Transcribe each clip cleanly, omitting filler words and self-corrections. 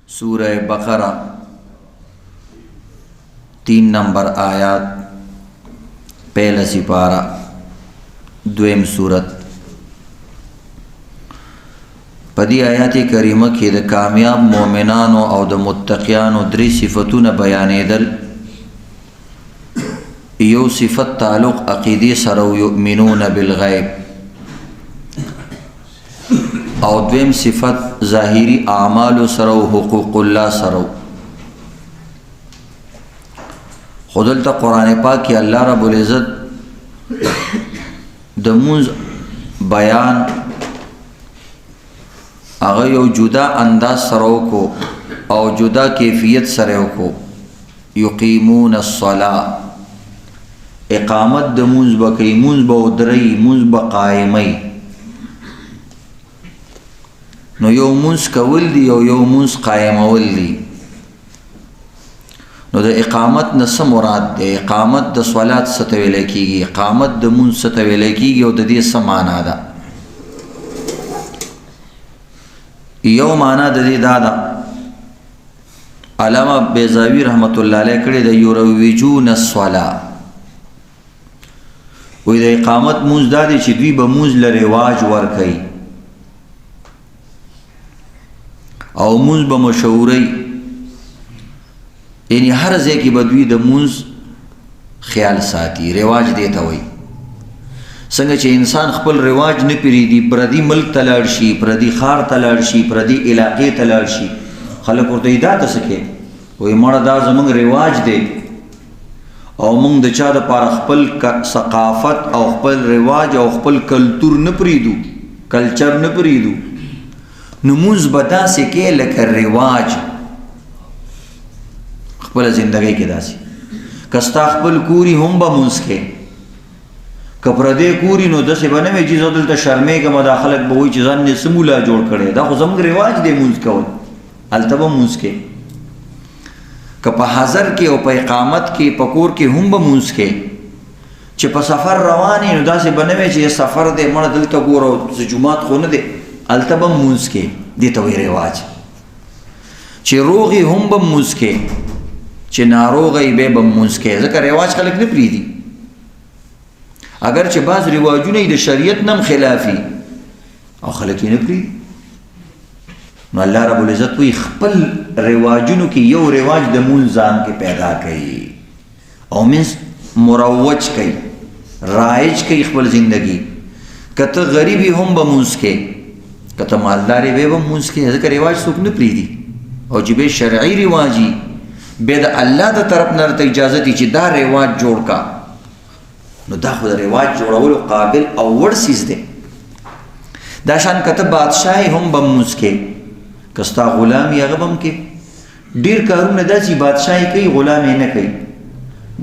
सूरह बकरा 3 नंबर आयात पहला सिपारा द्वेम सूरत। पदी आयात करीमा के द कामयाब मोमिनानो और द मुत्तकियानो द्री सिफतुन बयानेदल। यो सिफत ताल्लुक़ अक़ीदी सरौ युमिनून बिलग़ैब और द्वेम सिफत ज़ाहिरी आमाल सरौ हुकूक़ुल्लाह सरौ। खुदलता कुरान पाक की अल्लाह रब्बुल इज़्ज़त दमुज बयान अगर यो जुदा अंदाज सरौ को और जुदा कैफियत सरौ को युक़ीमून अस्सलाह इक़ामत दमुज बकई मुज बउदरई मुज बक़ायमई नो यो मुज कवल दी और यो मुज क़ायमवल दी। नो द इक़ामत नस मुराद दे इक़ामत द स्वलात सतवेले कीगी इक़ामत द मुज सतवेले कीगी और द दी समाना दा यो माना द दी दादा अल्लामा बेज़ावी रहमतुल्लाह अलैह करे द युरविजून अस्सला वही द इक़ामत मुज दादी ची दुई बमुज ल रिवाज वर्कई और मुज बमशहूरई यानी हर ज़े की बदवी द मुज ख्याल साथी रिवाज देता वही संग चे इंसान खपल रिवाज न परीदी प्रदी मुल्क तलाड़शी प्रदी खार तलाड़शी प्रदी इलाके तलाड़शी खलक और इदा त सके वही मड़ा दा जमंग रिवाज दे और मंग द चा द पार खपल सकाफत और खपल रिवाज और खपल कल्चर न परीदू कल्चर न परीदू नमूज बता से के लकर रिवाज खपल जिंदगी के दासी कस्ता खपल कूरी हम बमुज के कपरदे कूरी नो दसे बने में चीज़ होदल तो शर्मे का मदाखलत बहुई चीज़ान ने समूला जोड़ करे दा खुजम रिवाज दे मुझ का अलतबा मुझ के कप हज़र के और पैकामत के पकोर के हम बमुज के चे प सफ़र रवानी नो दा से बने में चे सफ़र दे मन दिल तो गोरो जुमात खोन दे अलतबा मुझ के देता हुए रिवाज चे रोगी हम बमुज के चे नारोगी बे बमुज के ज़का रिवाज खलक न प्रीदी अगर चे बाज़ रिवाजू नहीं द शरीयत नम खिलाफी और खलक ही न प्रीदी नो अल्लाह रब्बुल इज़्ज़त कोई खपल रिवाजुन की यो रिवाज द मुल्ज़ाम के पैदा कई और मीन्स मुरवज कई राइज कई खपल जिंदगी कत गरीबी हम बमुज के कत मालदारी बे बमुज के ज़का रिवाज सुख न प्रीदी और जिबे शरई रिवाजी बेद अल्लाह द तरफ नर इजाज़त ची दा रिवाज जोड़ का नो दा खुद रिवाज जोड़ावल काबिल अवड़ सीज दे दाशान कत बादशाही हम बमुज के कस्ता गुलामी अगबम के डेर कारून दासी बादशाही कई गुलामी न कई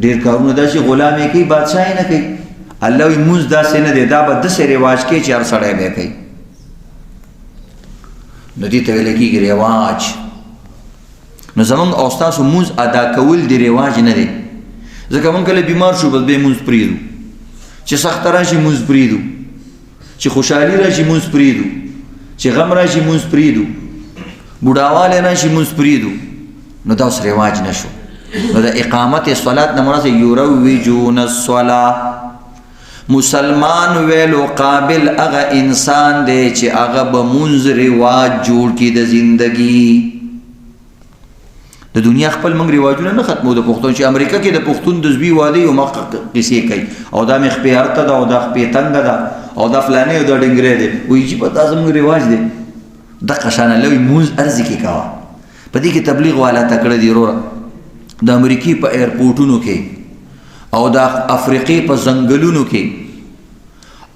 डेर कारून दासी गुलामी कई बादशाही न कई अल्लाह मुझ दा से न दे दा बद से रिवाज के चार सड़े बे कई नदी तवेले की रिवाज न जमंग औस्तास मुझ अदा कवल दे रिवाज न दे ज़का मन कले बीमार शो बस बे मुझ प्रीदू चे सख्त राशि मुझ प्रीदू चे खुशहाली राशि मुझ प्रीदू चे गम राशि मुझ प्रीदू बुढ़ावाले राशि मुझ प्रीदू न दा उस रिवाज न शो न दा इक़ामत स्वलात नमरा से युरविजून अस्सलाह मुसलमान वेलो काबिल अगा इंसान दे चे अगा बमुंज रिवाज जोड़ की द जिंदगी द दुनिया खपल मंग रिवाजून न खत्मो द पुख्तून चे अमेरिका के द पुख्तून दजबी वादी और मक किसी कई और दा में खपेहर ता दा और दा खपेतंग दा और दा फलाने और दा डिंगरे दे वही ची पता समंग रिवाज दे द कशाना लवी मुझ अर्जी की कावा पति की तबलीग वाला तकड़े दी रोरा द अमेरिकी पर एयरपोर्टों के और द अफ्रीकी पर जंगलों के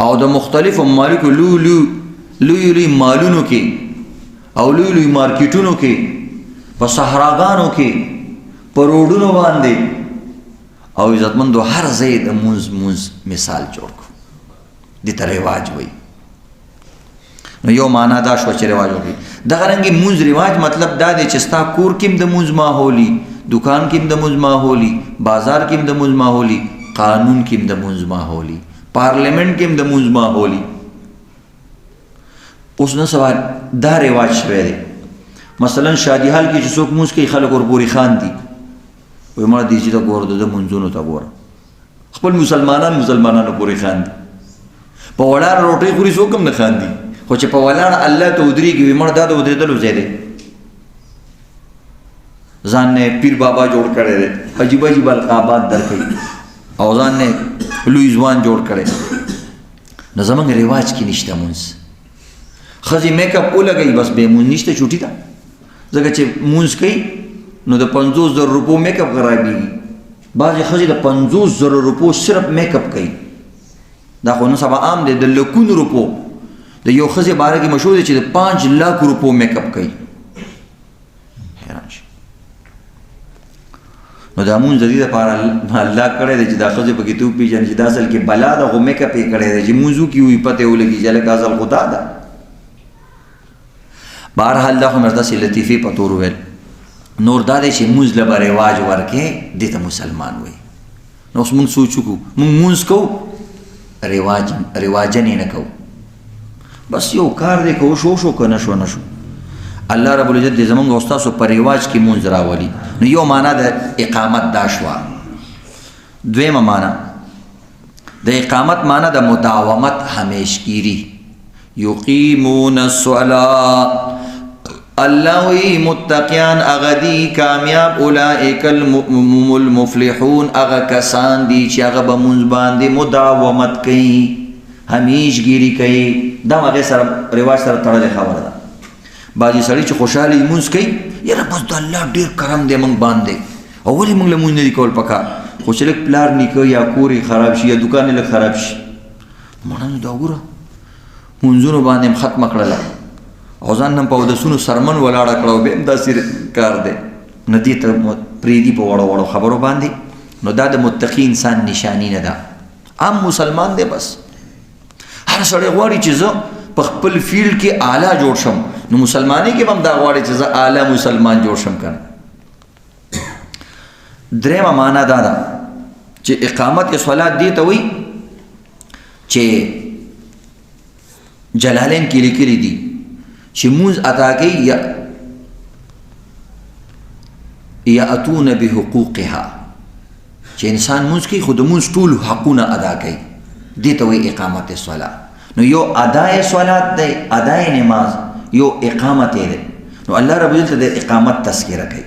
और द मुख्तलिफ ममालिक लू मालूनों के और लू मार्केटों के पर सहरागानों के परोडों बांधे और इज़्ज़तमंदो हर ज़ैद मुझ मिसाल जोड़ को दिता रिवाज वही यो माना दा शोच रिवाज होगी दगरंगी मुझ रिवाज मतलब दा दे चिस्ता कूर किम द मुझ माहौली दुकान किम द मुझ माहौली बाजार किम द मुझ माहौली कानून किम द मुझ माहौली पार्लियामेंट किम द मुझ माहौली उसने सवाल दा रिवाज शवे दे مثلا شادي حال کې چې څوک مونځ کوي خلک ورپورې خاندي وایي مړه دې چې ته ګوره د مونځونو ته ګوره خپل مسلمانانو پورې خاندي په ولاړ روټۍ خوري څوک هم نه خاندي خو چې په ولاړ الله ته ودرېږي وایي مړه دا د ودرېدلو ځای دی ځان نه پیر بابا جوړ کړی دی عجیب عجیب القابات درکوي او ځان نه لوی ځوان جوړ کړی نو زمونږ رواج کې نشته مونځ ښځې میک اپ ولګوي بس بې مونځ نشته چوټي ده ځکه چې مونځ کوي نو د 50,000 روپو میک اپ خرابېږي بعضې ښځې د 50,000 روپو صرف میک اپ کوي دا خو نن سبا عام دی د لکونو روپو د یو ښځې باره کې مشهور دی چې د 5 लाख روپو میک اپ کوي حیران شي نو دا مونځ د دې دپاره الله کړی دی چې دا ښځې پکې ته وپېژنې چې دا اصل کې بلا ده خو میک اپ یې کړی دی چې مونځ وکړي وي پته یې ولګي چې هلکه اصل خو دا ده بهرحال دا خو مې داسې لطیفې په تور وویل نور دا دی چې مونځ له به رواج ورکې دې ته مسلمان وایي نو اوس مونږ سوچ وکړو مونږ مونځ کوو رواجن یې نه کوو بس یو کار دی که وشو که نه شو الله رب العزت دې زمونږ او ستاسو په رواج کې مونځ راولي نو یو معنا د اقامت دا شوه دویمه معنا د اقامت معنا د مداومت همیشګیري یقیمون الصلاة الله وی متقیان اغدی کامیاب اولئک المفلحون اغا کسان دی چې هغه به مونځ باندې مداومت کوي همیشګیري کوي دا هغې سره رواج سره تړلې خبره ده بعضې سړي چې خوشحاله یې مونځ کوي یاره بس د الله ډېر کرم دی موږ باندې او ولې موږ له مونځ نه دي کول پکار خو چې لږ پلار نیکه یا کور یې خراب شي یا دوکان یې لږ خراب شي مړه نو دا وګوره مونځونو باندې هم ختمه کړله او ځان هم په اودسونو سرمن ولاړه کړه او بیا هم داسې کار دی نو دې ته پرېږدي په وړو وړو خبرو باندې نو دا د متقي انسان نشانی نه ده عام مسلمان دی بس هر سړی غواړي چې زه په خپل فیلډ کې اعلی جوړ شم نو مسلمانۍ کې به هم دا غواړي چې زه اعلی مسلمان جوړ شم که نه درېیمه معنا دا ده چې اقامت صلات دې ته وایي چې جلالین کې لیکلي دي چې مونځ ادا کوي یأتون بحقوقها چې انسان مونځ کوي خو د مونځ ټول حقونه ادا کوي دې ته وایي اقامت صلات نو یو ادای صلات دی ادای نماز یو اقامت دی نو الله رب العزت د اقامت تذکره کوي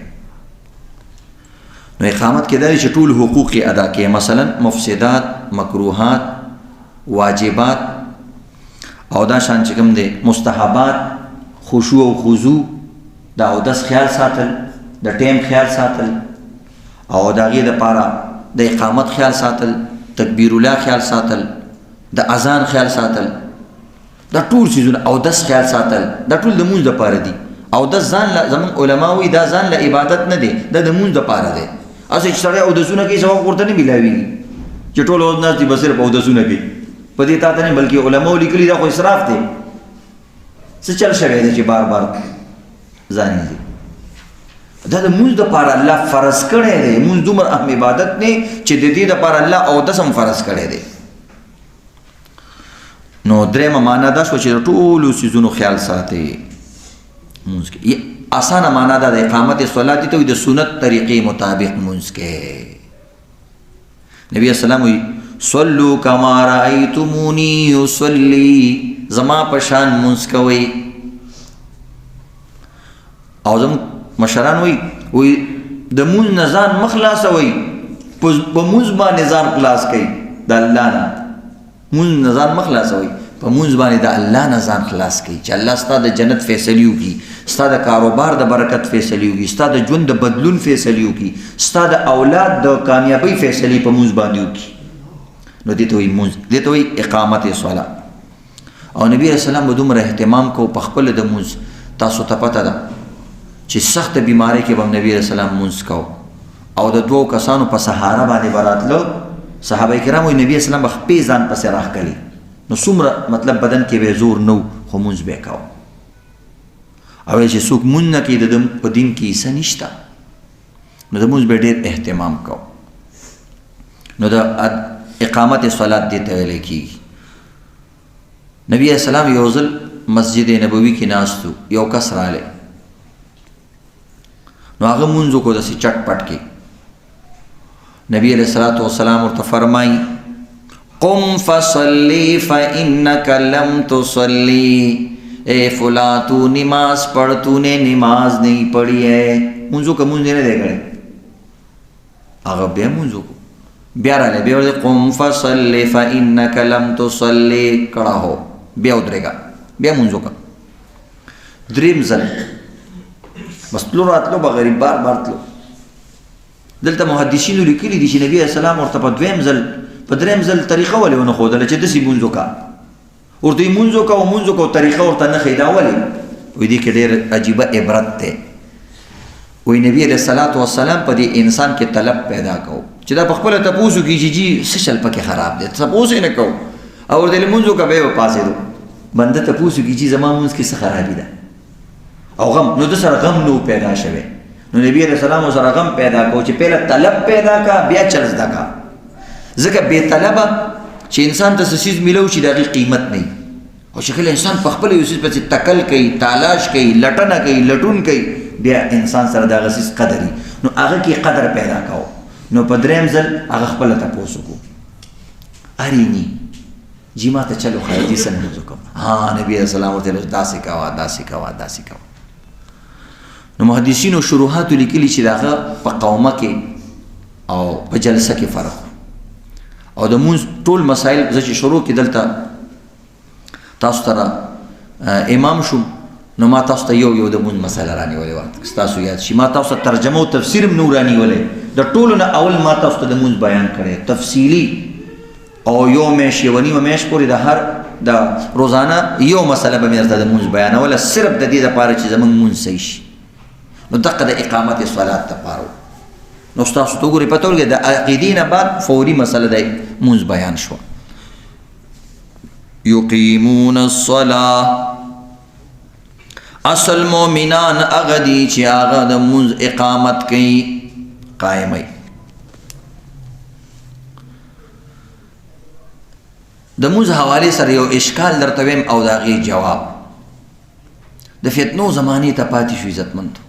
نو اقامت کې دا چې ټول حقوق ادا کوي مثلا مفسدات مکروهات واجبات او دا شان چې کوم دی مستحبات خشوع او خضوع د اودس خیال ساتل د ټیم خیال ساتل او د هغې دپاره د اقامت خیال ساتل تکبیر الله خیال ساتل د اذان خیال ساتل دا ټول څیزونه اودس خیال ساتل دا ټول د مونځ دپاره دي اودس ځان له زموږ علما وایي دا ځان له عبادت نه دی دا د مونځ دپاره دی هسې چې سړی اودسونه کوي ثواب ورته نه میلاوېږي چې ټول اود ناست دي به صرف اودسونه کوي په دې تا ته نه بلکې علماو لیکلي دا خو اسراف دی څه چل شوی دی چې بار بار ځان دی دا د مونځ دپاره الله فرض کړی دی مونځ دومره اهم عبادت دی چې د دې دپاره الله اودس هم فرض کړی دی نو درېیمه معنا دا شوه چې د ټولو څیزونو خیال ساتي مونځ کې اسانه معنا دا د اقامت صلات ته وایي د سنت طریقې مطابق مونځ کې نبی السلام وایي صلو کما رأیتمونی یصلی زما پشان مونځ کوئ او زموږ مشران وایي د مونځ نه ځان مه خلاصوئ په مونځ باندې ځان خلاص کوئ د الله نه مونځ نه ځان مه خلاصوئ په مونځ باندې د الله نه ځان خلاص کوي چې الله ستا د جنت فیصلې وکړي ستا د کاروبار د برکت فیصلې وکړي ستا د ژوند د بدلون فیصلې وکړي ستا د اولاد د کامیابۍ فیصلې په مونځ باندې وکړي نو دې ته وایي مونځ دې ته وایي اقامت صلات او نبی علیه السلام به دومره اهتمام کو په خپله د مونځ تاسو ته پته ده چې سخته بیمارۍ کې به نبی علیه السلام مونځ کو او د دوو کسانو په سهاره باندې به راتلو صحابه کرام وایي نبی اسلام به خپې ځان پسې راښکلي نو څومره مطلب بدن کې به زور نه خو مونځ به یې کوه او چې څوک مونځ نه کوي د ده په دین کې حصه نشته نو د مونځ به ډېر اهتمام کوه نو د اقامت صلات دې ته ویلی کېږي نبی علیه السلام یو ځل مسجد نبوي کې ناست و یو کس رالی نو هغه مونځ وکړو داسې چټ پټ کې. نبی علیہ الصلوۃ والسلام ورته فرمایي قم فصلی فإنک لم تصلی، اے فلاں تو نماز پڑھ، تو نے نماز نہیں پڑھی ہے. مونځ وکړه، مونځ نه دی کړی. هغه بیا مونځ وکړو، بیا راغلی، بیا ورته قم فصلی فإنک لم تصلی، کړه هو، بیا ودرېږه، بیا مونځ وکړه. دریم ځل بس تلو راتلو به غریب بار بار تلو. دلته محدثینو لیکلي دي چې نبي علیه السلام ورته په دویم ځل په دریم ځل طریقه ولې ونه ښودله چې داسې مونځ وکړه. ورته یې مونځ وکړه او مونځ وکړه، طریقه ورته نه ښیي. دا ولې؟ وایي دې کې ډېر عجیبه عبرت دی. وایي نبي علیه الصلاة والسلام په دې انسان کې طلب پیدا کوو چې دا په خپله تپوس وکړي چې جي څه چل پکې خراب دی، تپوس یې نه کوو. او ورته یې لمونځ وکړه، بیا یې وپاڅېدو. بنده تپوس وکړي چې زما مونځ کې څه خرابي ده او غم، نو د سره غم نو پیدا شوی. نو نبی علیہ السلام سره غم پیدا کو چې پهله طلب پیدا کا، بیا چل زده کا. ځکه بې طلبه چې انسان ته څه څیز میلو شي د هغې قیمت نه وي. او چې کله انسان په خپله یو څیز پسې تکل کوي، تالاش کوي، لټنه کوي، لټون کوي، بیا انسان سره د هغه څیز قدر وي. نو هغه کې قدر پیدا کوو. نو په دریم ځل هغه خپله تپوس وکړو، اریني جی ما ته چلو خیرتي څه لمونځ وکړم. نبي علیه السلام ورته ویل داسې کوه، داسې کوه، داسې کوه. نو محدثینو شروحاتو لیکلي چې د هغه په قومه کې او په جلسه کې فرق او د مونځ ټول مسایل. زه چې شروع کې دلته تاسو ته امام شوم، نو ما تاسو ته یو د مونځ مسله رانیولې وه، ستاسو یاد شي. ما تاسو ته ترجمه او تفسیر هم نو رانیولی. د ټولو نه اول ما تاسو ته د مونځ بیان کړی تفصیلي، او یو میاشت یوه نیمه میاشت پورې د هر د روزانه یو مسله به مې درته د مونځ بیانوله، صرف د دې دپاره چې زموږ مونځ صحیح شي. نو دقه د اقامت صلات دپاره. نو ستاسو ته وګورئ پته ولګېده د عقیدې نه بعد فوري مسله د مونځ بیان شوه. یقیمون الصلاة، اصل مؤمنان هغه دي چې هغه د مونځ اقامت کوي، قایموي. د مونځ حوالې سره یو اشکال درته ویم او د هغې جواب. د فتنو زمانې ته پاتې شو عزتمندو.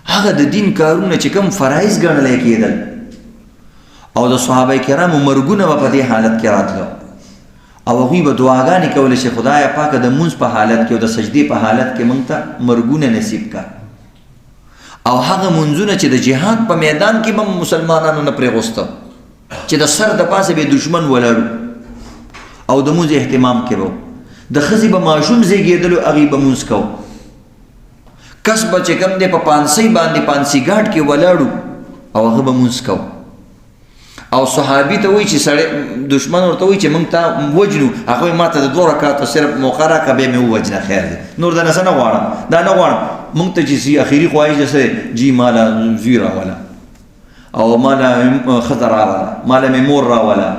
هغه د دین کارونه چې کوم فرایض ګڼلی کېدل او د صحابه کرامو مرګونه به په دې حالت کې راتلو او هغوی به دعاګانې کولې چې خدایه پاکه د مونځ په حالت کې او د سجدې په حالت کې موږ ته مرګونه نصیب کا. او هغه مونځونه چې د جهاد په میدان کې به مسلمانانو نه پرېغوسته چې د سر د پاسه به دشمن ولاړو او د مونځ اهتمام کې به د ښځې به ماشوم زیږېدلو هغې به مونځ کوو. کس به چې کوم دی په پانسۍ باندې پانسۍ ګاډ کې ولاړو او هغه به مونځ کوو. او صحابي ته وایي چې سړی دشمن ورته وایي چې موږ ته وجنو، هغه وایي ما ته د 2 رکعاتو صرف موقع راکړه بیا مې ووجنه، خیر دی، نور دا نه څه نه غواړم، دا نه غواړم. موږ ته چې اخري خواهش دی څه جي ماله زوی راوله او ماله ښځه راوله، ماله مې مور راوله.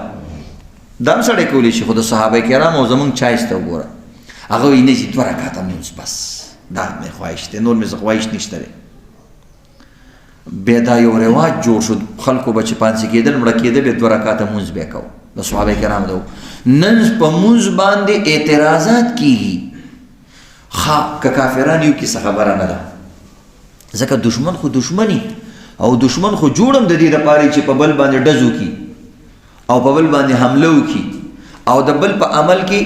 دا هم سړی کولی شي، خو د صحابه کرامو او زموږ چایس ته وګوره. هغه وایي نه چې 2 رکعاته مونځ بس، دا مې خواهش دی، نور مې خواهش نشته دی. بیا دا یو رواج جوړ شو، خلکو به چې پانسي کېدل مړه کېده بیا 2 رکعاته مونځ بیا کوو. د صحابه کرامو ده. نن په مونځ باندې اعتراضات کېږي. که کافران یو کې څه خبره نه ده، ځکه دشمن خو دشمني او دشمن خو جوړم د دې دپاره چې په بل باندې ډز وکړي او په بل باندې حمله وکړي او د بل په عمل کې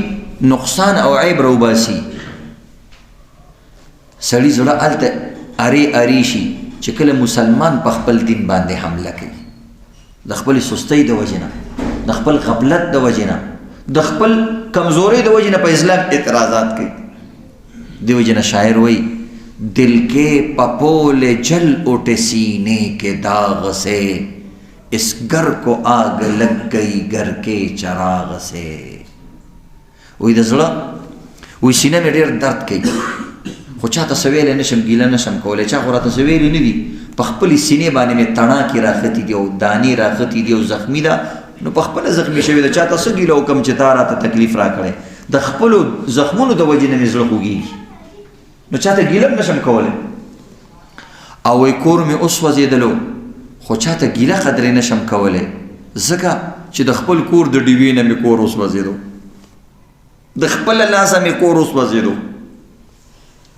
نقصان او عیب راوباسي. سړي زړه هلته ارې شي چې کله مسلمان په خپل دین باندې حمله کوي، د خپل سستۍ د وجې نه، د خپل غفلت د وجې نه، د خپل کمزورۍ د وجې نه په اسلام اعتراضات کوي. دی وجې نه شاعر وایي دل کے پپول جل اٹھے سینے کے داغ سے، اس گھر کو آگ لگ گئی گھر کے چراغ سے. وایي د زړه وایي سینه مې ډېر درد کوي، خو چاته څه ویلی نشم، ګیله نشم کولی، چا خو راته څه ویلي نه دي. په خپلې سینې باندې مې تڼاکې راختي دي او دانې راختي دي او زخمي ده، نو په خپله زخمي شوې ده. چاته څه ګیله وکړم چې تا راته تکلیف راکړی، د خپلو زخمونو د وجې نه مې زړه خوږېږي، نو چاته ګیله هم نشم کولی. او وایي کور مې اوس وځېدلو خو چاته ګیله قدرې نشم کولی، ځکه چې د خپل کور د ډیوې نه مې کور اوس وځېدو، د خپله لاسه مې کور اوس وځېدو،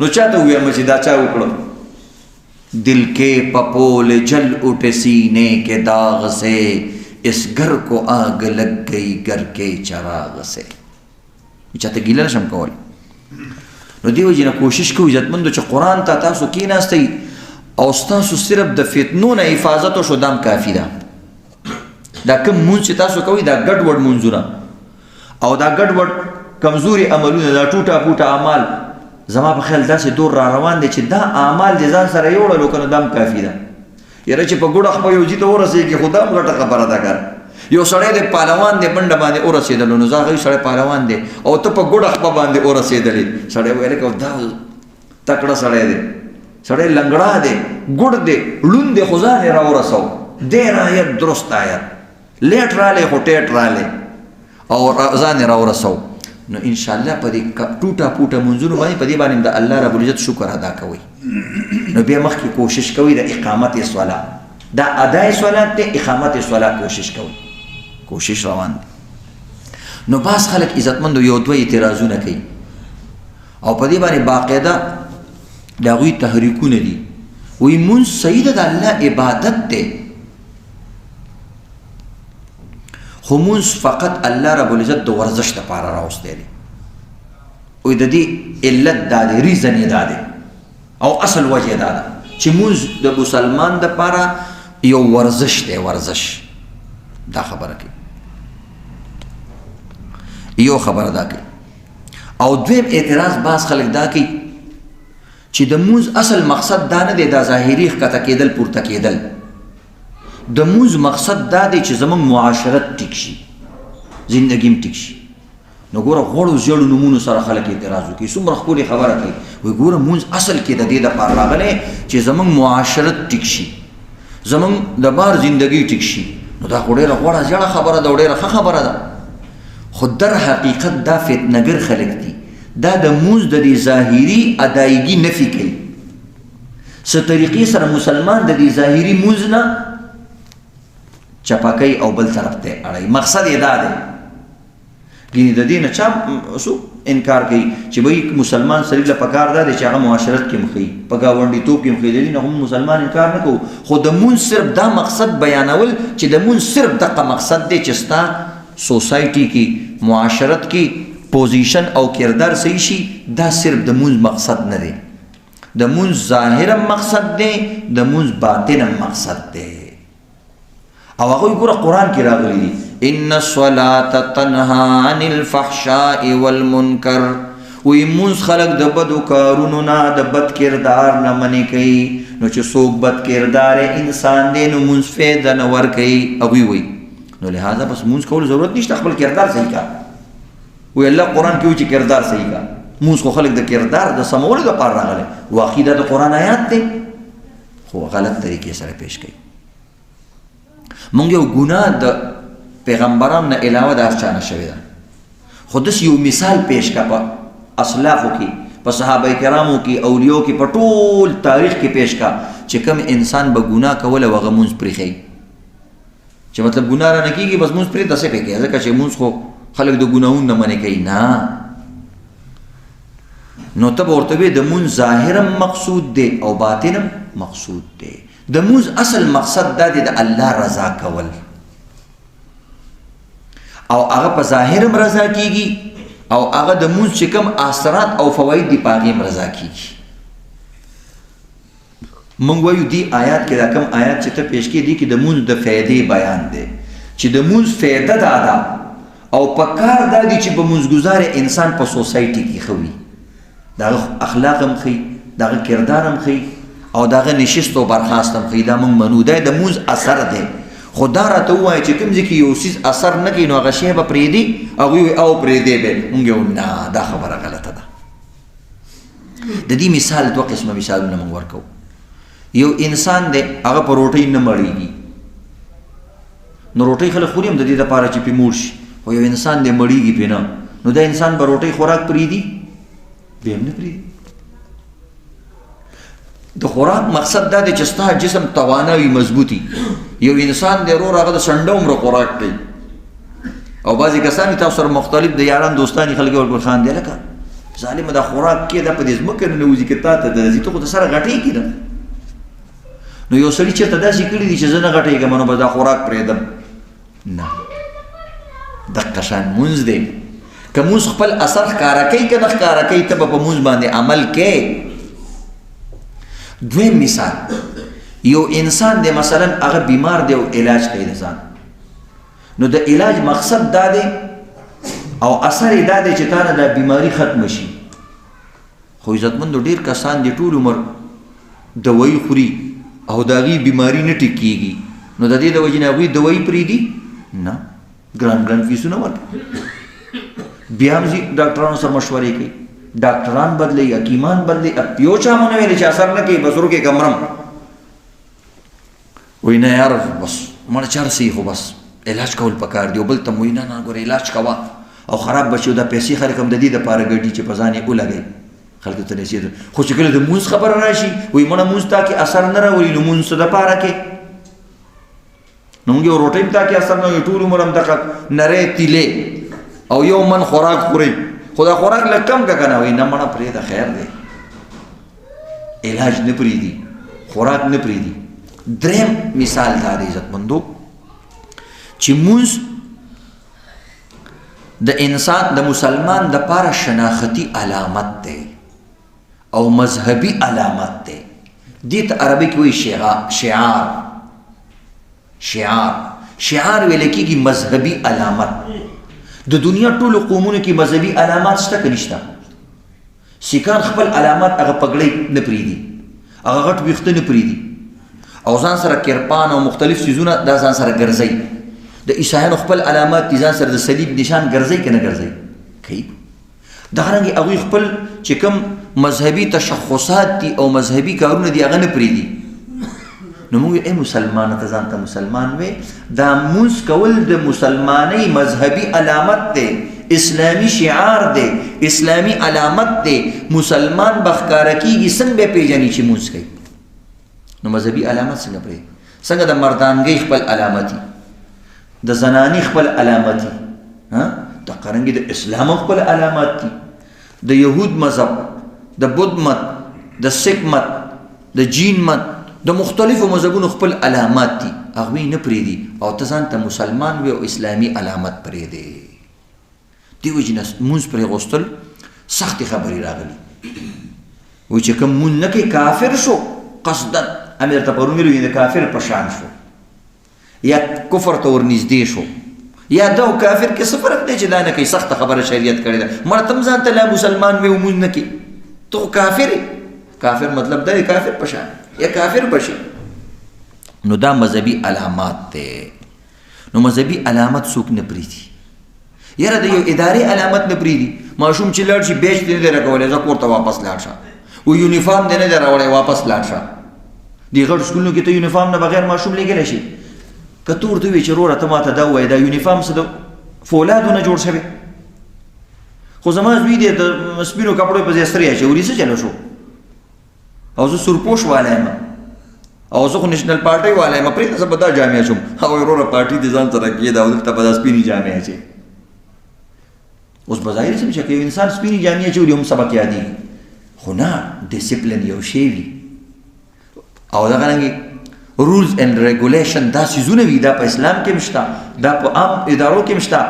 نو چاته ووایم چې دا چا وکړه. दिल के पपोल जल उठे सीने के दाग से, इस घर को आग लग गई घर के चराग से. چاته ګیله نشم کول. نو دیو جنا کوشش کوو عزتمندو چې قرآن ته تاسو کیناستئ او ستاسو صرف د فتنو نه حفاظت شو دام کافي ده. دا کوم مونځ چې تاسو کوئ دا ګډ وډ مونځونه او دا ګډ وډ کمزوري عملونه دا ټوټه پوټه اعمال زما په خیال داسې دور را روان دی چې دا اعمال د ځان سره یوړلو که نه دام کافي ده. یاره چې په ګوډه خپه یو ځي ته ورسېږي خو دا هم غټه خبره ده که یو سړی دی پهلوان دی منډه باندې ورسېدلو نو زه هغوی سړی پهلوان دی او ته په ګوډه خپه باندې ورسېدلې سړی ویل که دا تکړه سړی دی سړی لنګړه دی ګوډ دی ړوند دی خو ځان یې راورسو دیر آیت درست آیت لیټ رالی خو ټیټ رالی او ځان یې راورسو. نو انشاءالله په دې ټوټه پوټه منځونو باندې په دې باندې د الله رب العزت شکر ادا کوئ. نو بیا مخکې کوشش کوئ د اقامت صلاة دا ادای صلات دی اقامت صلاة کوشش کوئ کوشش روان دی. نو بعض خلک عزتمندو یو دوه اعتراضونه کوي او په دې باندې باقاعده د هغوی تحریکونه دي وایي مونځ صحیح ده د الله عبادت دی خو مونځ فقط الله رب العزت د ورزش دپاره راوستی دی. وایي د دې علت دا دی ریزن یې دا دی او اصل وجه دا ده چې مونځ د مسلمان دپاره یو ورزش دی ورزش. دا خبره کوي یو خبره دا کوي. او دویم اعتراض بعض خلک دا کوي چې د مونځ اصل مقصد دا نه دی دا ظاهري ښکته کېدل پورته کېدل. د مونځ مقصد دا دی چې زموږ معاشرت ټیک شي زندګي هم ټیک شي. نو ګوره غوړو زیړو نومونو سره خلک اعتراض وکړي څومره ښکلې خبره کوي وایي ګوره مونځ اصل کې د دې دپاره راغلی چې زموږ معاشرت ټیک شي زموږ د بار زندګي ټیک شي. نو دا خو ډېره غوړه زیړه خبره ده او ډېره ښه خبره ده خو در حقیقت دا فتنهګر خلک دي دا د مونځ د دې ظاهري ادایګي نفي کوي. څه طریقې سره مسلمان د دې ظاهري مونځ نه چپکوي او بل طرف ته اړوي. مقصد یې دا دی ګینې د دې نه چا څوک انکار کوي چې بهی مسلمان سړي له پکار دا دی چې هغه معاشرت کې هم ښیي په ګاونډیتوب کې هم ښیي د دې نه هم مسلمان انکار نه کوو خو د مونځ صرف دا مقصد بیانول چې د مونځ صرف دغه مقصد دی چې ستا سوسایټي کې معاشرت کې پوزیشن او کردار صحیح شي دا صرف د مونځ مقصد نه دی. د مونځ ظاهر مقصد دی د مونځ باطن مقصد دی. او هغوی ګوره قرآن کې راغلی دي ان الصلاة تنهى عن الفحشاء والمنکر. وی مونځ خلک د بدو کارونو نه د بد کردار نه منې کوي. نو چې څوک بد کردار انسان دی نو مونځ فایده نه ورکوي هغوی وایي نو لہذا بس مونځ کولو ضرورت نشته خپل کردار صحیح کا. وی الله قرآن کې وایي چې کردار صحیح کا. مونځ خو خلک د کردار د سمولو دپاره راغلی واقعي دا د قرآن آیات دی خو غلط طریقې سره پیش کوي. مونږ یو ګناه د پیغمبرانو نه علاوه د هر چا نه شوې ده خو داسې یو مثال پیش کا په اسلافو کې په صحابه کرامو کې اولیو کې په ټول تاریخ کې پیش کا چې کوم انسان به ګناه کوله او هغه مونځ پرېښی چې مطلب ګناه رانه کېږي بس مونځ پرې داسې پرې کوي ځکه چې مونځ خو خلک د ګناهونو نه منې کوي نه. نو ته به ورته وایې د مونځ ظاهر هم مقصود دی او باطن هم مقصود دی. د مونځ اصل مقصد دا دی د الله رضا کول او هغه په ظاهر هم رضا کېږي او هغه د مونځ چې کوم اثرات او فواید دي په هغې هم رضا کېږي. مونږ وایو دې آیات کې دا کوم آیات چې ته پیش کړې دي کې د مونځ د فایدې بیان دی چې د مونځ فایده دا ده او په کار دا دی چې په مونځګزار انسان په سوسایټي کې ښه وي د هغه اخلاق هم ښیي د هغه کردار هم ښیي او د هغه نشست او برخاست هم ښیي دا مونږ منو دا د مونځ اثر دی. خو دا راته ووایه چې کوم ځای کې یو څیز اثر نه کوي نو هغه شی به پرېږدي هغوی وایي او پرېږدی به مونږ یې نه دا خبره غلطه ده. د دې مثال دوه قسمه مثالونه مونږ ورکوو. یو انسان دی هغه په روټۍ نه مړېږي نو روټۍ خلک خوري هم د دې دپاره چې پې موړ شي خو یو انسان دی مړېږي پې نه نو دا انسان به روټۍ خوراک پرېږدي بیا هم نه پرېږدي. د خوراک مقصد دا دی چې ستا جسم توانه وي مضبوطي. یو انسان دی ورور هغه د سنډه عمره خوراک کوي او بعضې کسان تاسو سره مختلف د یاران دوستان خلک ورپورې خاندي لکه ظالمه دا خوراک کې دا په دې ځمکه نه نوځي که تا ته درځي ته خو د سره غټې کړي نو یو سړي چېرته داسې کړي دي چې زه نه غټېږم نو به دا خوراک پرېږدم نه دقه شان مونځ دی که مونځ خپل اثر ښکاره کوي که نه ښکاره کوي ته به په مونځ باندې عمل کوې دویم مثال یو انسان دی مثلا هغه بیمار دی او علاج کوي د ځان نو د علاج مقصد دا دی او اثر یې دا دی چې تا نه دا بیماري ختمه شي خو عزتمندو ډېر کسان دي ټول عمر دوایي خوري او د هغې بیماري نه ټیک کېږي نو د دې د وجې نه هغوی دوایي پرېږدي نه ګران ګران فیسونه ورکوي بیا هم ځي ډاکټرانو سره مشورې کوي ډاکټران بدلوي حکیمان بدلوي یو چا مو نه ویلې چې اثر نه کوي بس ورکې کمرم وایي نه یار بس مړه چار صحیح خو بس علاج کول پکار دی او بل ته مو وایي نه نه ګوره علاج کوه او خراب به شي او دا پیسې خلک هم د دې دپاره ګټي چې په ځان یې ولګوي خلکو ته نصیحت خو چې کله د مونځ خبره راشي وایي مړه مونځ تا کې اثر نه راولي نو مونځ څه دپاره کې نو موږ یو روټۍ په تا کې اثر نه وي ټول عمر هم دغه نری تیلې او یو من خوراک خورئ خو دا خوراک لږ کم که که نه وایي نه مړه پرېږده خیر دی علاج نه پرېږدي خوراک نه پرېږدي دریم مثال دا دی عزتمندو چې مونځ د انسان د مسلمان دپاره شناختي علامت دی او مذهبي علامت دی دې ته عربي کې وایي شعار ویل کېږي مذهبي علامت د دنیا ټولو قومونو کې مذهبي علامات شته که نشته سیکان خپل علامات هغه پګړۍ نه پرېږدي هغه غټ ویښته نه پرېږدي او ځان سره کرپان او مختلف څیزونه دا ځان سره ګرځوي د عیسایانو خپل علامات دي ځان سره د صلیب نشان ګرځوي که نه ګرځوي کوي دغرنګې هغوی خپل چې کوم مذهبي تشخصات دي او مذهبي کارونه دي هغه نه پرېږدي نو موږ ای مسلمانه ته ځان ته مسلمان وې دا مونځ کول د مسلمانۍ مذهبي علامت دی اسلامي شعار دی اسلامي علامت دی مسلمان به ښکاره کېږي څنګه به پېژني چې مونځ کوي نو مذهبي علامت څنګه پرېږدي څنګه د مردانګۍ خپل علامتي د زناني خپل علامتي د قرنګي د اسلام خپل علامات دي د يهود مذهب د بودھ مت د سکھ مت د جین مت د مختلفو مذهبونو خپل علامات دي هغوی نه پرېږدي او ته ځان ته مسلمان وي او اسلامي علامت پرېږدي دې وجې نه مونځ پرېغوستل سختې خبرې راغلي وایي چې کوم مونځ نه کوي کافر شو قصدا امې درته پرون ویلي د کافر په شان شو یا کفر ته ورنږدې شو یا دا او کافر کې څه فرق دی چې دا نه کوي سخته خبره شریعت کړې ده مړه ته هم ځان ته لا مسلمان وي او مونځ نه کوي ته خو کافر یې کافر مطلب دا دی کافر په شان یا کافر بشي نو دا مذهبي علامات دی نو مذهبي علامت څوک نه پرېږدي یاره د یو ادارې علامت نه پرېږدي ماشوم چې لاړ شي بیچ دی نه دی راکولی ځه کور ته واپس لاړ شه و یونیفارم دی نه دی راوړی واپس لاړ شه دې غټو سکولونو کې ته یونیفارم نه بغیر ماشوم لیږلی شي که ته ورته ووایې چې وروره ته ماته دا ووایې دا یونیفارم څه د فولادو نه جوړ شوی خو زما زوی دی د سپینو کپړو په ځای سترې اچولي څه چلو شو او زه سورپوش والی یم او زه خو نیشنل پارټۍ والی یم پرېږده زه به دا جامې اچوم هغه وروره پارټي دې ځان سره کېږده او دلته به دا سپینې جامې اچوې اوس به ظاهر شي چې که یو انسان سپینې جامې اچولي هم سبق یادېږي خو نه ډسپلن یو شی وي او دغرنګې رولز اینڈ ریګولیشن دا څیزونه وي دا په اسلام کې هم شته دا په عام ادارو کې هم شته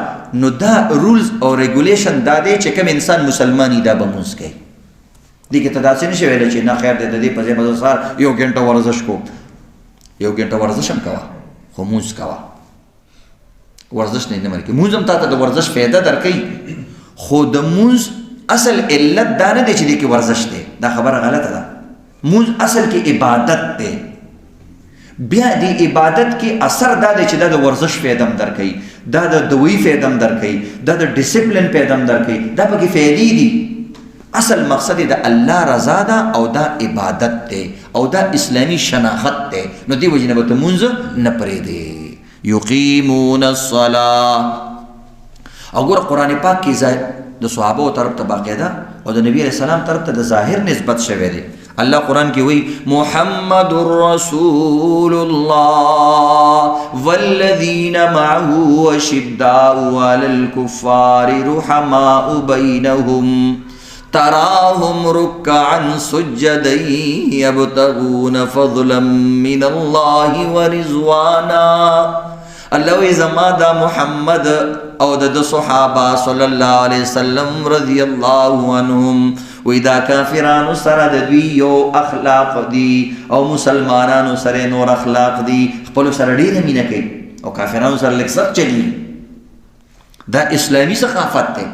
نو دا رولز او ریګولیشن دا دی چې کوم انسان مسلمان وي دا به مونځ کوي دې کې ته داسې نشي ویلی چې نه خیر دی د دې په ځای به زه سهار 1 ګنټه ورزش کوم 1 ګنټه ورزش هم کوه خو مونځ کوه ورزش نه مري کې مونځ هم تا ته د ورزش فایده درکوي خو د مونځ اصل علت دا نه دی چې دې کې ورزش دی دا خبره غلطه ده مونځ اصل کې عبادت دی بیا دې عبادت کې اثر دا دی چې دا د ورزش فایده هم درکوي دا د دوی فایده هم درکوي دا د ډسپلن فایده هم درکوي دا پکې فایدې دي اصل مقصد د الله رضا ده او دا عبادت دی او دا اسلامی شناخت دی نو دې وجې نه به ته مونځ نه پرېږدې یقیمون الصلاة او ګوره قرآن پاک کې د صحابو طرف ته باقاعده او د نبی علیہ السلام طرف ته د ظاهر نسبت شوی دی الله قرآن کې وایي محمد رسول الله والذین معه اشداء علی الکفار رحماء بینهم تراهم ركعا سجدا يبتغون فضلا من الله ورضوانا. الله وی زما دا محمد او د صحابه صلی الله علیه وسلم رضی الله عنهم وی دا کافرانو سره د دوی یو اخلاق دی او مسلمانانو سره نور اخلاق دی. خپل سره ډیره مینه کوي او کافرانو سره لږ سخت چلی. دا اسلامی ثقافت دی.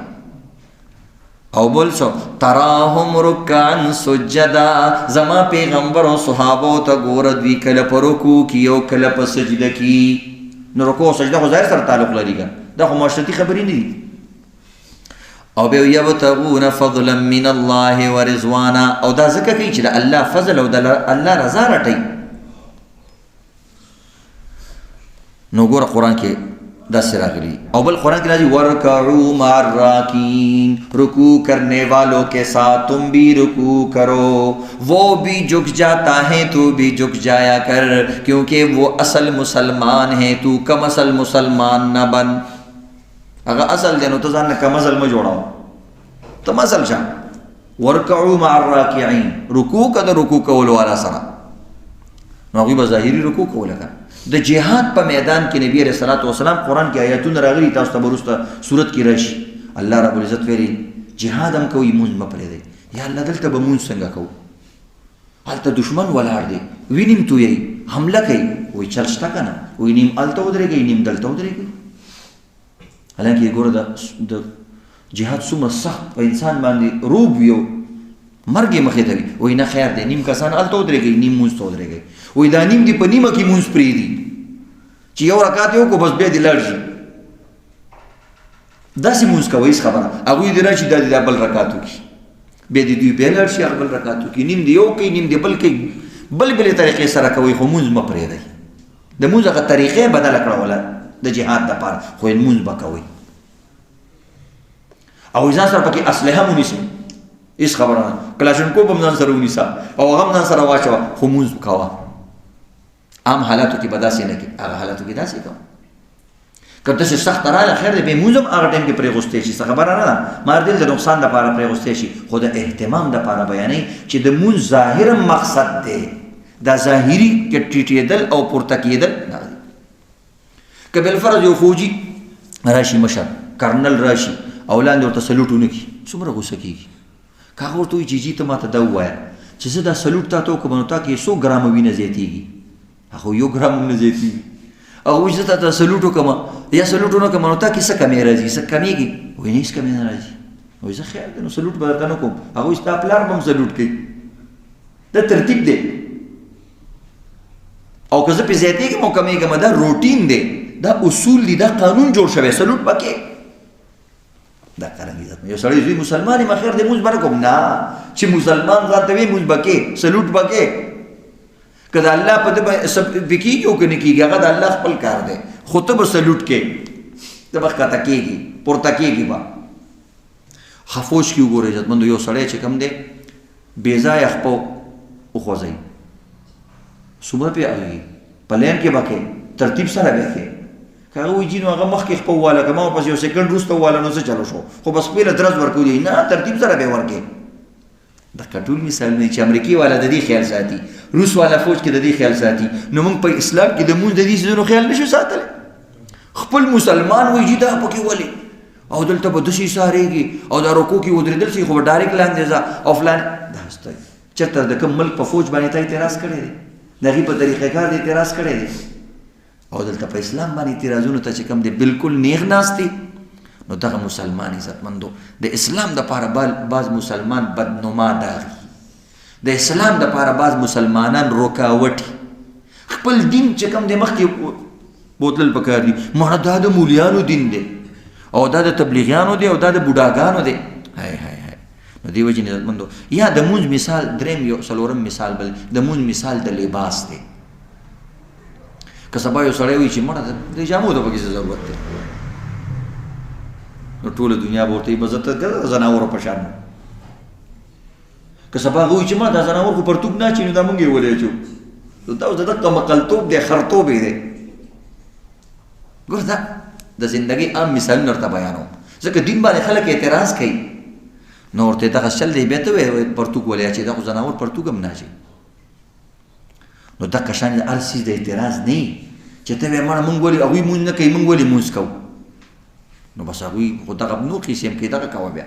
او بول سو تراهم رکعا سجدا، زما پیغمبر او صحابه ته ګوره دوی کله په رکوع کې او کله په سجده کې. نو رکوع او سجده خو ظاهر سره تعلق لري ګا، دا خو مشرطي خبرې نه دي. او بیا یبتغون فضلا من الله ورضوانا، او دا ځکه کوي چې د الله فضل او د الله رضا رټي. نو ګوره قرآن کې دس راغلی. او بل قرآن کی راضی ورکعو مع الراکین، رکوع کرنے والوں کے ساتھ تم بھی رکوع کرو. وہ بھی جھک جاتا ہے تو بھی جھک جایا کر، کیونکہ وہ اصل مسلمان ہے، تو کم اصل مسلمان نہ بن. اگر اصل دینو تو ځان کم اصل ما جوړاو، تم اصل شا. ورکعو مع الراکعین، رکوع کا د رکوع کول والا سره. نو هغوی به ظاهري رکوع کوله کنه. د جهاد په میدان کې نبی علیہ الصلوۃ والسلام قرآن کې آیاتونه راغلي، تاسو ته وروسته صورت کې راشي. الله رب العزت ویلي جهاد هم کوي، مونځ مه پرېږدئ. یا الله دلته به مونځ څنګه کوو؟ هلته دشمن ولاړ دی، وینیم تویوي، حمله کوي، وایي چل شته که نه؟ وایي نیم هلته ودرېږئ، نیم دلته ودرېږئ. حالانکې ګوره د جهاد څومره سخت په انسان باندې روب وي او مرګ یې مخې ته وي. وایي نه خیر دی، نیم کسان هلته ودرېږئ، نیم مونځ ته ودرېږئ. وایي دا نیم دی په نیمه کې مونځ پرېږدي چې یو رکعت یې وکړو بس بیا دې لاړ شي. داسې مونځ کوئ، هېڅ خبره. هغوی دې راشي دا دې دا بل رکعت وکړي، بیا دې دوی بیا لاړ شي هغه بل رکعت وکړي. نیم دې یو کوي، نیم دې بل کوي، بلې طریقې سره کوئ، خو مونځ مه پرېږدئ. د مونځ هغه طریقې بدله کړه وله د جهاد دپاره، خو مونځ به کوئ. او ځان سره پکې اسلحه مو نیسئ، هېڅ خبره نه. کلاشینکوف هم ځان سره ونیسه او هغه هم ځان سره واچوه، خو مونځ کوه. عام حالاتو کې به داسې نه کوي، هغه حالاتو کې داسې کوه. که داسې سخته راغله خیر دی، بې مونځ هم هغه ټایم کې پرېغوستی شي، څه خبره نه ده. ماردل د نقصان دپاره پرېغوستی شي، خو د اهتمام دپاره بیانوي چې د مونځ ظاهره مقصد دی، دا ظاهري کې ټیټېدل او پورته کېدل نه دی. که بالفرض یو فوجي راشي، مشر کرنل راشي او لاندې ورته سلوټ ونه کړي، څومره غوسه کېږي. که هغه ورته وایي چې جي ته ما ته دا ووایه چې زه دا سلوټ تا ته وکړم نو تا کې 100 ګرامه وینه زیاتېږي. هغه 1 ګرام هم نه زیاتېږي. هغه وایي چې زه تا ته سلوټ وکړم یا سلوټ ونه کړم نو تا کې څه کمی راځي، څه کمیږي؟ وایي نه هېڅ کمی نه راځي. وایي زه خیر دی نو سلوټ به درته نه کوم. هغه وایي ستا پلار به هم سلوټ کوي. دا ترتیب دی. او که زه پې زیاتېږم او کمیږم دا روټین دی، دا اصول دي، دا قانون جوړ شوی. سلوټ پکې دا قرآن عزت. یو سړی زوی مسلمان یم خیر دی مونځ به نه کوم، نه. چې مسلمان ځان ته وایي مونځ به کې، سلوټ به کې. که د الله په ده به کېږي او که نه کېږي هغه د الله خپل کار دی، خو ته به سلوټ کې، ته به ښکته کېږي، پورته کېږي به. فوج کې وګورئ عزتمندو، یو سړی چې کوم دی بې ځایه خپه وخوځوي، څومره پې هغوي په لین کې به کې، ترتیب سره به کې. که هغه وایي جي نو هغه مخکې خپه وواله، که ما ورپسې یو سیکنډ وروسته وواله نو څه چلو شو، خو بس خپله درز ورکوي. نه، ترتیب سره به یې ورکې. دغه ټول مثالونه چې امریکې والا د دې خیال ساتي، روس والا فوج کې د دې خیال ساتي، نو موږ په اسلام کې د مونځ د دې څیزونو خیال نشو ساتلی. خپل مسلمان وایي جي دا پکې ولې، او دلته به داسې سارېږي او دا رکوع کې ودرېدل شي، خو به ډایرکټ لاندې ځه او فلان. دا هسته چېرته د کوم ملک په فوج باندې تا اعتراض کړی دی، د هغې په طریقه کار دې اعتراض کړی دی. او دلته په اسلام باندې اعتراضونو ته چې کوم دی بالکل نیغ ناست دی. نو دغه مسلمان عزتمندو د اسلام دپاره بعض مسلمان بدنما داغي، د اسلام دپاره بعض مسلمانان رکاوټي، خپل دین چې کوم دی مخکې بوتلل پکار دي. مړه دا د مولیانو دین دی او دا د تبلیغیانو دی او دا د بوډاګانو دی. هی هی هی. نو دې وجې نه عزتمندو، یا د مونځ مثال دریم یو څلورم مثال بل د مونځ مثال د لباس دی. که سبا یو سړی وایي چې مړه د جامو ته پکې څه ضرورت دی، نو ټوله دنیا به ورته وایي به زه ته زناورو په شان. که سبا هغه وایي چې مړه دا زناور خو پرتوګ نه اچوي نو دا مونږ یې ولې اچو، دا اوس د دغه مقلتوب دی، خرطوب یې دی. ګوره دا د زندګۍ عام مثالونه ورته بیانوم، ځکه دین باندې خلک اعتراض کوي. نو ورته دغه شل دی بیا ته وایې پرتوګ ولې اچوي دا خو ځناور پرتوګ هم نه اچوي. نو دغه شان هر څیز د اعتراض نه وي چې ته وایې مړه مونږ ولې هغوی مونځ نه کوي مونږ ولې مونځ کوو. نو بس هغوی خو دغه نور قیسې هم کوي دغه کوه بیا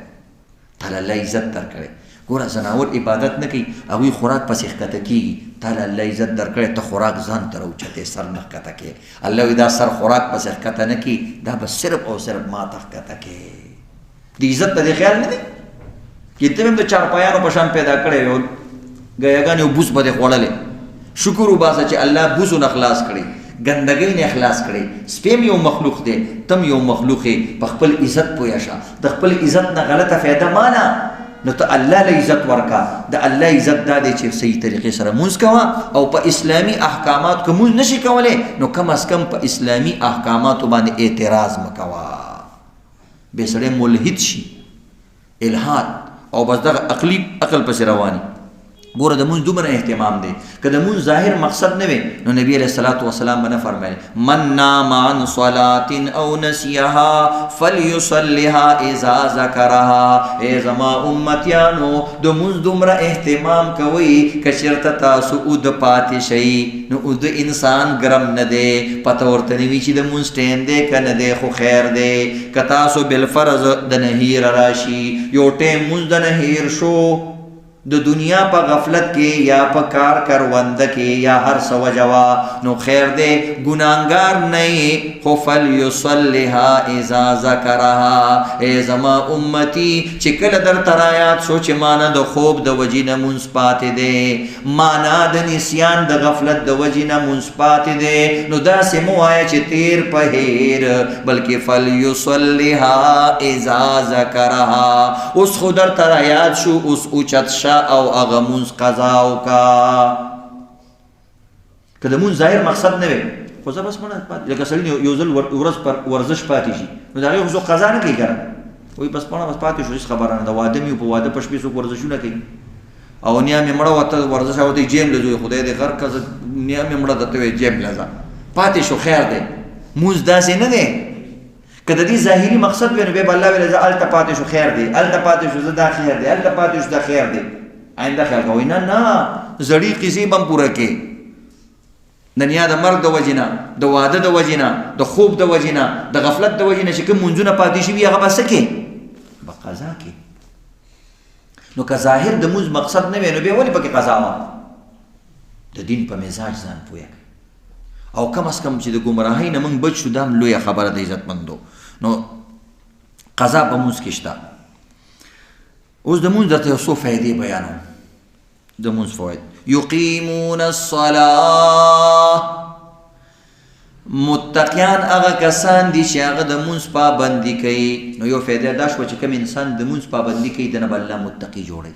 تعالی الله عزت درکړی. ګوره ځناور عبادت نه کوي هغوی خوراک پسې ښکته کېږي تعالی الله عزت درکړی ته خوراک ځان ته راوچتې سر نه ښکته کې الله وایي دا سر خوراک پسې ښکته نه کړي دا به صرف او صرف ما ته ښکته کې. د عزت ته دې خیال نه دی چې ته هم د چارپایانو په شان پیدا کړی وي او ګیاګانې او بوس به دې خوړلې شکر وباسه چې الله بوسونه خلاص کړي ګندګۍ نه خلاص کړي. سپیم یو مخلوق دی تم یو مخلوق یې په خپل عزت پوه شه د خپل عزت نه غلطه فایده مانه نو ته الله له عزت ورکا. د الله عزت دا دی چې صحیح طریقې سره مونځ کوه او په اسلامي احکامات که مونځ نشي کولی نو کم از کم په اسلامي احکاماتو باندې اعتراض مه کوه. بې سړی ملحد شي الحاد او بس دغه عقل پسې رواني. ګوره د مونځ دومره اهتمام دی که د مونځ ظاهر مقصد نه وي نو نبي علیه الصلاة والسلام به نه فرمایل من نام عن صلاة او نسیها فلیصلها اذا ذکرها. ای زما امتیانو د مونځ دومره اهتمام کوئ که چېرته تاسو اوده پاتې شئ نو اوده انسان ګرم نه دی پته ورته نه وي چې د مونځ ټیم دی که نه دی خو خیر دی. که تاسو بالفرض د نهیر راشي یو ټیم مونځ د نهیر شو د دنیا په غفلت کې یا په کار کرونده کې یا هر څه وجه وه نو خیر دی ګناهګار نه یې خو فلیصلها اذا ذکرها. ای زما امتي چې کله درته رایاد شو چې مانه د خوب د وجې نه مونځ پاتې دی مانا د نسیان د غفلت د وجې نه مونځ پاتې دی نو داسې مه وایه چې تیر په هیر بلکې فلیصلها اذا ذکرها. اوس خو درته رایاد شو اوس اوچت شه او هغه مونځ قضا وکړه. که د مونځ ظاهر مقصد نه وي خو زه بس مړه لکه سړي یو ځل ورځ پر ورزش پاتې شي نو د هغې خو څوک قضا نه کوي که نه وایي بس مړه بس پاتې شو هېڅ خبره نه ده واده مې په واده په شپې څوک ورزشونه کوي او نیا مې مړه وته ورزش او ته جیم له ځو خدای دې غر کړه نیا مې مړه درته وایي جیم له ځه پاتې شو خیر دی. مونځ داسې نه دی که د دې ظاهري مقصد وي نو بیا به الله ویله زه هلته پاتې شو خیر دی هلته پاتې شو زه دا خیر دی هلته پاتې شو دا خیر دی. آینده خیال کوئ نه نه زړې قیسې به هم پوره کې د نیا د مرګ د وجې نه د واده د وجې نه د خوب د وجې نه د غفلت د وجې نه چې کوم مونځونه پاتې شوي هغه به څه کې به قضا کې. نو که ظاهر د مونځ مقصد نه وي نو بیا ولې پکې قضا وه. د دین په مزاج ځان پوه او کم از کم چې د ګمراهۍ نه موږ بچ شو دا هم لویه خبره د عزتمندو. نو قضا په مونځ کې شته. اوس د مونځ درته یو څو فایدې بیانوم. د مونځ فواید یقیمون الصلاة متقیان هغه کسان دي چې هغه د مونځ پابندي کوي. نو یو فایده دا شوه چې کوم انسان د مونځ پابندي کوي دنه به الله متقي جوړوي.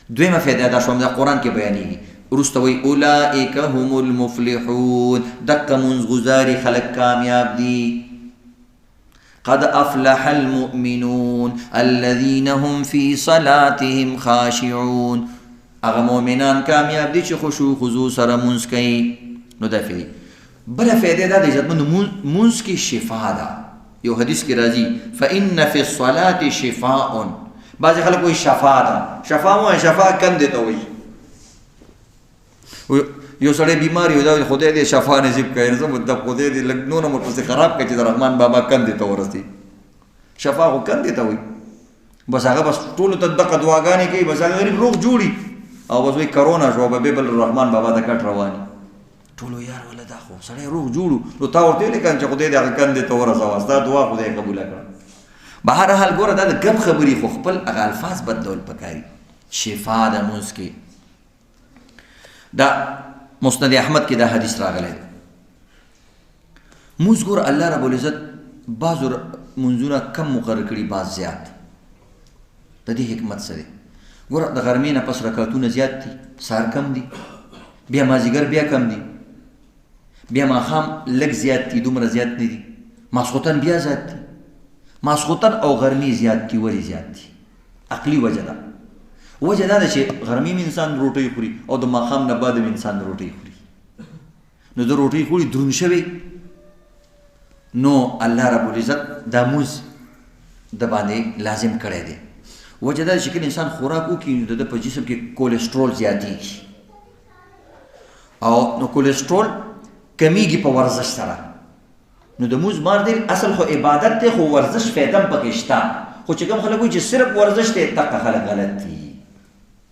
دویمه فایده دا شوه د قرآن کې بیانېږي وروسته وایي اولئک هم المفلحون دقه مونځ ګزاري خلک کامیاب دي. قد افلح المؤمنون الذين هم في صلاتهم خاشعون. هغه مؤمنان کامیاب دي چې خشوع خضوع سره مونځ کوي. نو دا فایده. بله فایده دا د عزتمندو مونځ کې شفا ده. یو حدیث کې راځي فإن في الصلاة شفاء. بعضې خلک وایي شفا ده شفا مو شفا کندې ته وایي یو سړی بیمار یو دا خدای دې شفا نصیب کړي زه د خدای دې لږ نور هم ورپسې خراب کړي چې د رحمان بابا کندې ته ورسي. شفا خو کندې ته وایي بس هغه بس ټولو ته دغه دعاګانې کوي بس هغه غریب روغ جوړي او بس وایي کرونا شو به بل رحمان بابا د کټ رواني ټولو یار ولا دا خو سړی روغ جوړو نو تا ورته ویلې کنه چې خدای دې هغه کندې ته ورسوه ستا دعا خدای قبوله کړه. بهرحال ګوره دا د ګپ خبرې خو خپل هغه الفاظ بدلول پکاري. شفا د مونځ کې دا مسند احمد کې دا حدیث راغلی دی. مونځ ګوره الله رب العزت بعضو مونځونه کم مقرر کړي بعض زیات. د دې حکمت څه دی؟ ګوره د غرمې نه پس رکعتونه زیات دي سهار کم دي بیا مازدیګر بیا کم دي بیا ماښام لږ زیات دي دومره زیات نه دي ماسخوتن بیا زیات دي ماسخوتن او غرمې زیات دي ولې زیات دي؟ عقلي وجه ده. وجه دا ده چې غرمې م انسان روټۍ خوري او د ماښام نه بعد م انسان روټۍ خوري نو د روټۍ خوري دروند شوی نو الله رب العزت دا مونځ د باندې لازم کړی دی. وجه دا چې کله انسان خوراک وکړي نو د په جسم کې کولیسټرول زیاتېږي او نو کولیسټرول کمیږي په ورزش سره. نو د مونځ مار دی اصل خو عبادت دی خو ورزش فایده هم پکې شته، خو چې کوم خلک وایي چې صرف ورزش دی دغه خلک غلط دي.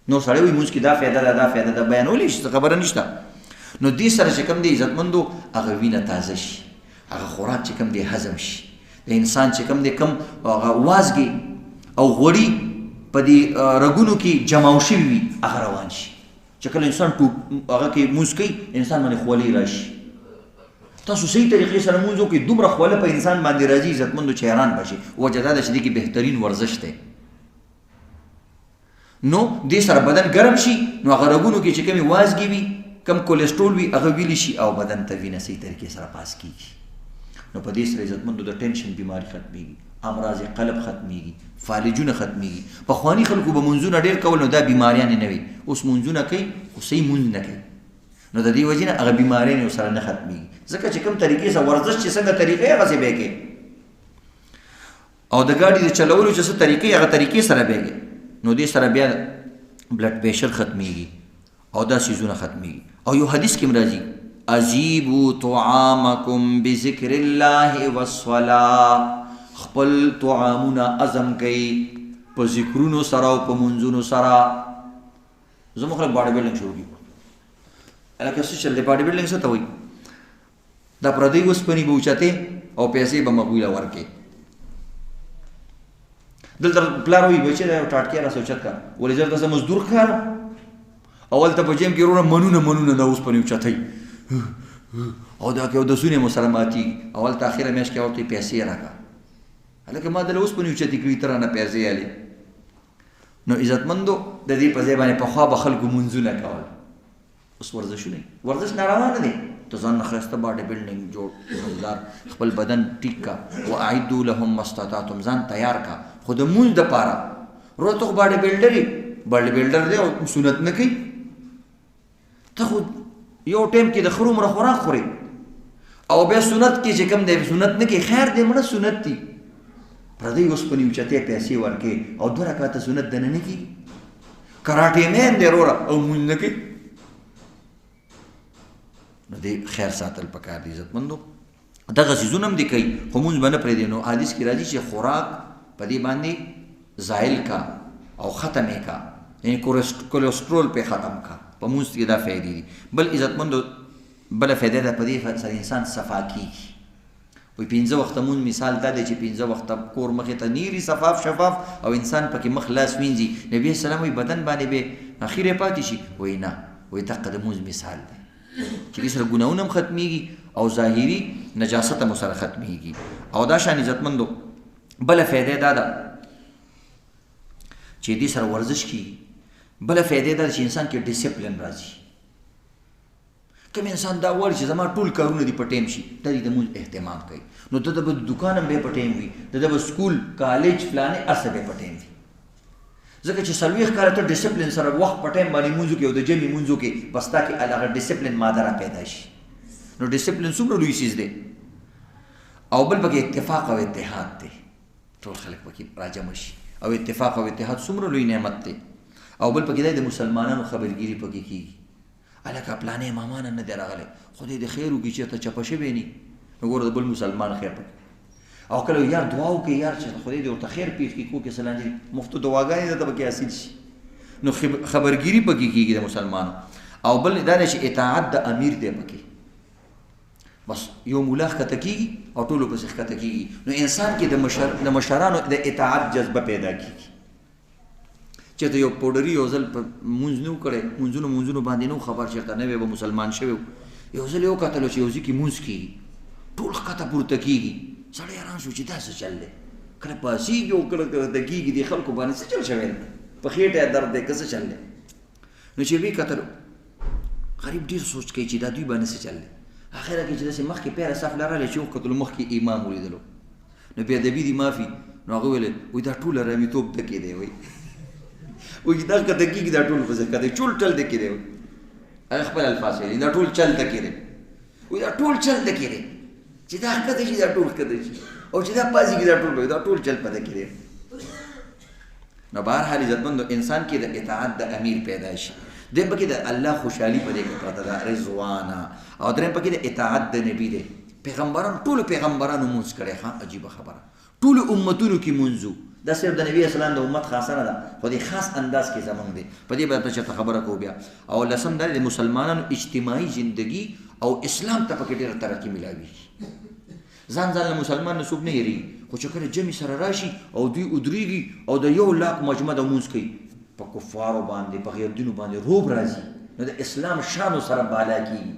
نو سړی وایي مونځ کې دا فایده ده دا فایده ده بیانولی شي خبره نشته. نو دې سره چې کوم دی عزتمندو هغه وینه تازه شي، هغه خوراک چې کوم دی هضم شي، د انسان چې کوم دی کم هغه وازګې او غوړي په دې رګونو کې جمع شوي وي هغه روان شي. چې کله انسان هغه کې مونځ کوي انسان باندې خولې راشي. تاسو صحیح طریقې سره مونځ وکړئ دومره خوله په انسان باندې راځي عزتمندو چې حیران به شي. وجه دا ده چې دې کې بهترین ورزش دی. نو دې سره بدن ګرم شي نو هغه رګونو کې چې کومې وازګې وي کم کولیسټرول وي هغه ویلی شي او بدن ته وینه صحیح طریقې سره پاس کېږي. نو په دې سره عزتمندو د ټینشن بیماری ختمېږي، امراض قلب ختمېږي، فالجونه ختمېږي. پخواني خلکو به منځونه ډېر کول نو دا بیماریانې نه وي، اوس منځونه کوي خو صحیح مونځ نه کوي. نو د دې وجې نه هغه بیماریانې ورسره نه ختمېږي ځکه چې کوم طریقې سره ورزش چې څنګه طریقې هغسې به یې کوې او د ګاډي د چلولو چې څه طریقې هغه طریقې سره به یې کوې. نو دې سره بیا بلډ پریشر ختمېږي او دا سیزونه ختمېږي. او یو حدیث کې هم راځي عجیبو طعامکم بذکر الله والصلاة، خپل طعامونه عزم کوي په ذکرونو سره او په منځونو سره. زموږ خلک باډي بلډینګ شروع کړي لکه څه چل دی باډي بلډینګ څه ته وایي دا پردۍ اوسپنې به اوچتې او پیسې به مغویله ورکړې. دلته پلار وایي بچی دا یو ټاټکی راسه اوچت کړه ولې زه داسې مزدور ښکارم اول ته په جیم کې وروره منونه دا اوسپنې اوچتئ او دا که اودسونه مو سره ماتېږي اول ته اخره میاشت کې ورته پیسې راکړه هلکه ما دله اوسپنې اوچتې کړي ته رانه پیسې یالې. نو عزتمندو د دې په ځای باندې پخوا به خلکو منځونه کول، اوس ورزشونه ورزش ناروا نه دی. ته ځان نه ښایسته باډي بلډینګ جوړ مزدار خپل بدن ټیک کا واعدوا لهم ما استطعتم ځان تیار کا. خو د مونځ دپاره وروره ته خو باډي بلډر دی او سنت نه کوي. ته خو یو ټایم کې د ښه رومره خوراک خورې او بیا سنت کې چې کوم دی سنت نه کوي خیر دی مړه سنت دي پردۍ اوسپنې اوچتې پیسې ورکې او 2 رکعته سنت دنه نه کېږي. کراټې مین دی وروره او مونځ نه کوي. نو دې خیر ساتل پکار دی عزتمندو. دغه څیزونه هم دې کوي خو مونځ به نه پرېږدي. نو حدیث کې راځي چې خوراک په دې باندې زایل کا او ختم یې کا، یعنې کولیسټرول پې ختم کا. په مونځ کې دا فایدې دي. بل عزتمندو بله فایده ده په دې سره انسان صفا کېږي. وایي 5 وخته مونځ مثال دا دی چې 5 وخته کور مخې ته نیري شفاف او انسان پکې مخ لاس وینځي. نبي اسلام وایي بدن باندې به اخیره پاتې شي. وایي نه، وایي دقه د مونځ مثال دی چې دې سره ګناهونه هم ختمېږي او ظاهري نجاست هم سره ختمېږي. او دا شان عزتمندو بله فایده دا ده چې دې سره ورزش کېږي. بله فایده دا ده چې انسان کې ډسپلن راځي. کوم انسان دا غواړي چې زما ټول کارونه دي په ټایم شي دا دې د مونځ اهتمام کوي. نو د ده به دوکان هم بیا په ټایم وي، د ده به سکول کالج فلانې هر څه بیا په ټایم وي. ځکه چې 40 کاله ته ډسپلن سره وخت په ټایم باندې مونځ وکړې او د جمعې مونځ وکړې بس تا کې هغه ډسپلن ماده را پیدا شي. نو ډسپلن څومره لوی څیز دی. او بل پکې اتفاق او اتحاد دی، ټول خلک پکې راجمع شي او اتفاق او اتحاد څومره لوی نعمت دی. او بل پکې دی د مسلمانانو خبرګیري پکې کېږي. هلکه پلانې امامان نه دی راغلی خدای دې خیر وکړي چې ته چپه شوی نی نو ګوره د بل مسلمان خیر پکې. او کله یار دعا وکړي یار چې خدای دې ورته خیر پېښ کړي کوکې سلانجري مفتو دعاګانې درته پکې حاصل شي. نو خبرګیري پکې کېږي د مسلمانو. او بل دا دی چې اطاعت د امیر دی پکې. بس یو مولا ښکته کېږي او ټولو پسې ښکته کېږي. نو انسان کې د مشرانو د اطاعت جذبه پیدا کېږي. چې ته یو پوډري یو ځل په مونځ نه و کړی مونځونو باندې نه و خبر چېرته نه وی به مسلمان شوی و یو ځل یې وکتلو چې یو ځای کې مونځ کېږي ټول ښکته پورته کېږي. سړی حیران شو چې دا څه چل دی کله پاسېږي او کله ښکته کېږي دې خلکو باندې څه چل شوی دی په خېټه یې درد دی که څه چل دی. نو چې ویې کتلو غریب ډېر سوچ کوي چې دا دوی باندې څه چل دی. اخره کې چې داسې مخکې پیره صف لرلی چې وکتلو مخکې امام ولیدلو نو بې ادبي دي معافي. نو هغه ویل وایي دا ټوله رامیتوب ډکې دی وایي وایي دا ښکته کېږي دا ټول پسې ښکته چول ټل ډکې دی. هغه خپل الفاظ ویلي دا ټول چل ډکې دی. وایي دا ټول چل ډکې دی چې دا ښکته شي دا ټول ښکته شي او چې دا پاسېږي دا ټول چل په ډکې دی. نو بهرحال عزتمندو انسان کې د اطاعت د امیر پیدا شي دیم پکې د الله خوشحالي په دې کې پرته ده رضوانا او دریم پکې د اطاعت د نبی دی پیغمبران ټولو پیغمبرانو مونځ کړی ښه عجیبه خبره ټولو امتونو کې مونځو دا صرف د نبی اسلام د امت خاصه نه ده خو د خاص انداز کې زمونږ دی په دې باندې چېرته خبره کوو بیا او لسم دا د مسلمانانو اجتماعي زندگی او اسلام ته پکې ډېره ترقي میلاوي ځان له مسلمان نه څوک نه هېرېږي خو چې کله جمع سره راشي او دوی ودرېږي او د 1 لاک مجمع د مونځ کوي په کفارو باندې په غیر دینو باندې روب راځي نو د اسلام شانو سره بالا کېږي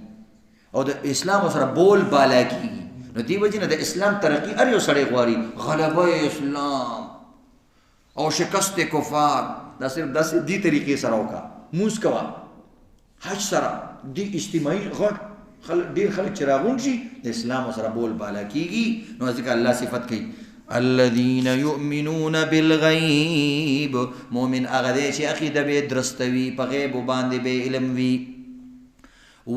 او د اسلام سره بول بالا کېږي نو دې وجې نه د اسلام ترقي هر یو سړی غواړي غلبه اسلام او شکست کفار دا صرف داسې دې طریقې سره وکړه مونځ کوه حج سره دې اجتماعي غټ ډېر خلک چې راغونډ شي د اسلام سره بول بالا کېږي نو ځکه الله صفت کوي الذين يؤمنون بالغيب مؤمن هغه دی چې عقیده به درستوي په غیب باندې به علم وي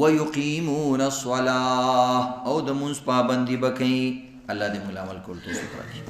ويقيمون الصلاة او د مونځ پابندي به کوي الله دې موږ عمل کول توفیق راکړي